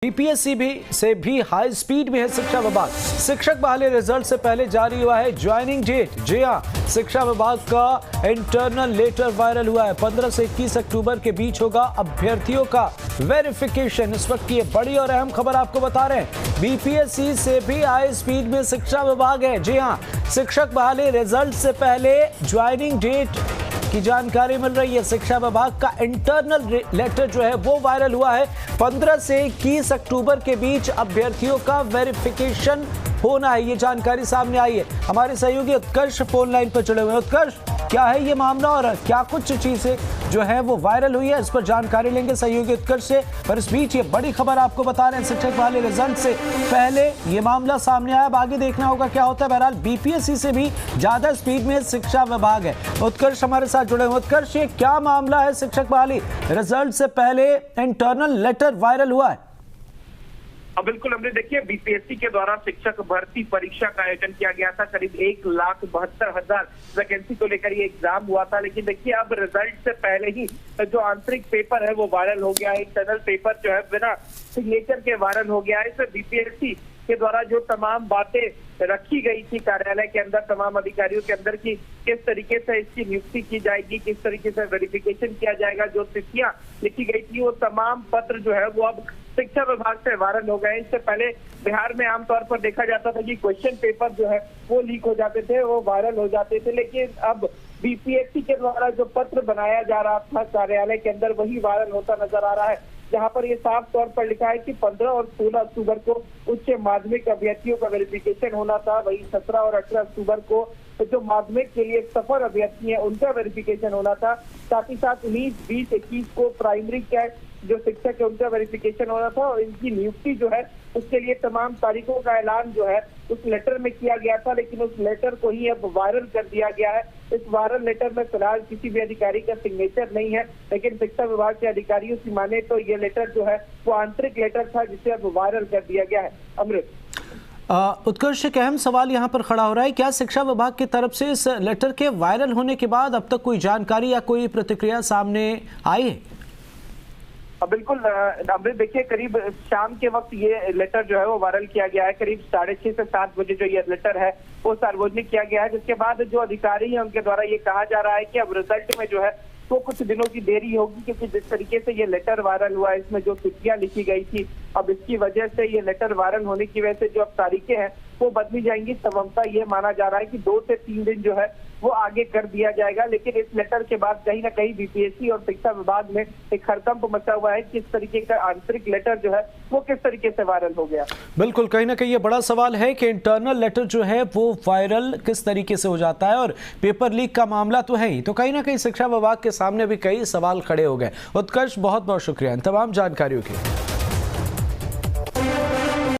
BPSC से भी high speed में है शिक्षा विभाग। शिक्षक बहाली रिजल्ट से पहले जारी हुआ है ज्वाइनिंग डेट। जी हां, शिक्षा विभाग का इंटरनल लेटर वायरल हुआ है। 15 से 21 अक्टूबर के बीच होगा अभ्यर्थियों का वेरिफिकेशन। इस वक्त की बड़ी और अहम खबर आपको बता रहे हैं, बीपीएससी से भी हाई स्पीड में शिक्षा विभाग है। जी हां, शिक्षक बहाली रिजल्ट से पहले ज्वाइनिंग डेट की जानकारी मिल रही है। शिक्षा विभाग का इंटरनल लेटर जो है वो वायरल हुआ है। 15 से 21 अक्टूबर के बीच अभ्यर्थियों का वेरिफिकेशन होना है, ये जानकारी सामने आई है। हमारे सहयोगी उत्कर्ष फोन लाइन पर जुड़े हुए हैं। उत्कर्ष, क्या है ये मामला और क्या कुछ चीजें जो है वो वायरल हुई है, इस पर जानकारी लेंगे सहयोगी उत्कर्ष से। पर इस बीच ये बड़ी खबर आपको बता रहे हैं, शिक्षक बहाली रिजल्ट से पहले ये मामला सामने आया। अब आगे देखना होगा क्या होता है। बहरहाल बीपीएससी से भी ज्यादा स्पीड में शिक्षा विभाग है। उत्कर्ष हमारे साथ जुड़े हुए। उत्कर्ष, ये क्या मामला है? शिक्षक बहाली रिजल्ट से पहले इंटरनल लेटर वायरल हुआ है। बिल्कुल हमने देखिए, बीपीएससी के द्वारा शिक्षक भर्ती परीक्षा का आयोजन किया गया था। करीब 1,72,000 वैकेंसी को लेकर ये एग्जाम हुआ था। लेकिन देखिए, अब रिजल्ट से पहले ही जो आंतरिक पेपर है वो वायरल हो गया है। इंटरनल पेपर जो है बिना सिग्नेचर के वायरल हो गया है। इसमें बीपीएससी के द्वारा जो तमाम बातें रखी गई थी कार्यालय के अंदर, तमाम अधिकारियों के अंदर की किस तरीके से इसकी नियुक्ति की जाएगी, किस तरीके से वेरिफिकेशन किया जाएगा, जो तिथियां लिखी गई थी, वो तमाम पत्र जो है वो अब शिक्षा विभाग से वायरल हो गए। इससे पहले बिहार में आमतौर पर देखा जाता था कि क्वेश्चन पेपर जो है वो लीक हो जाते थे, वो वायरल हो जाते थे। लेकिन अब बीपीएससी के द्वारा जो पत्र बनाया जा रहा था कार्यालय के अंदर, वही वायरल होता नजर आ रहा है, जहां पर ये साफ तौर पर लिखा है कि 15 और 16 अक्टूबर को उच्च माध्यमिक अभ्यर्थियों का वेरिफिकेशन होना था। वही 17 और 18 अक्टूबर को जो माध्यमिक के लिए सफल अभ्यर्थी है उनका वेरिफिकेशन होना था। साथ ही साथ 19, 20, 21 को प्राइमरी का जो शिक्षक है उनका वेरिफिकेशन होना था और इनकी नियुक्ति जो है उसके लिए तमाम तारीखों का ऐलान जो है उस लेटर में किया गया था। लेकिन उस लेटर को ही अब वायरल कर दिया गया है। इस वायरल लेटर में फिलहाल किसी भी अधिकारी का सिग्नेचर नहीं है। लेकिन शिक्षा विभाग के अधिकारियों की माने तो ये लेटर जो है वो आंतरिक लेटर था, जिसे अब वायरल कर दिया गया है। अमृत, उत्कर्ष, एक अहम सवाल यहाँ पर खड़ा हो रहा है, क्या शिक्षा विभाग की तरफ से इस लेटर के वायरल होने के बाद अब तक कोई जानकारी या कोई प्रतिक्रिया सामने आई है? बिल्कुल अमृत, देखिए, करीब शाम के वक्त ये लेटर जो है वो वायरल किया गया है। करीब 6:30 से 7 बजे जो ये लेटर है वो सार्वजनिक किया गया है, जिसके बाद जो अधिकारी है उनके द्वारा ये कहा जा रहा है कि अब रिजल्ट में जो है तो कुछ दिनों की देरी होगी, क्योंकि जिस तरीके से ये लेटर वायरल हुआ है इसमें जो तिथियां लिखी गई थी, अब इसकी वजह से ये लेटर वायरल होने की वजह से जो अब तारीखें हैं वो बदली जाएंगी। संभवतः ये माना जा रहा है कि 2 से 3 दिन जो है वो आगे कर दिया जाएगा। लेकिन इस लेटर के बाद कहीं ना कहीं बीपीएससी और शिक्षा विभाग में एक हड़कंप मचा हुआ है। किस तरीके का आंतरिक लेटर जो है वो किस तरीके से वायरल हो गया। बिल्कुल, कहीं ना कहीं ये बड़ा सवाल है कि इंटरनल लेटर जो है वो वायरल किस तरीके से हो जाता है, और पेपर लीक का मामला तो है ही, तो कहीं ना कहीं शिक्षा विभाग के सामने भी कई सवाल खड़े हो गए। उत्कर्ष, बहुत बहुत शुक्रिया इन तमाम जानकारियों के लिए।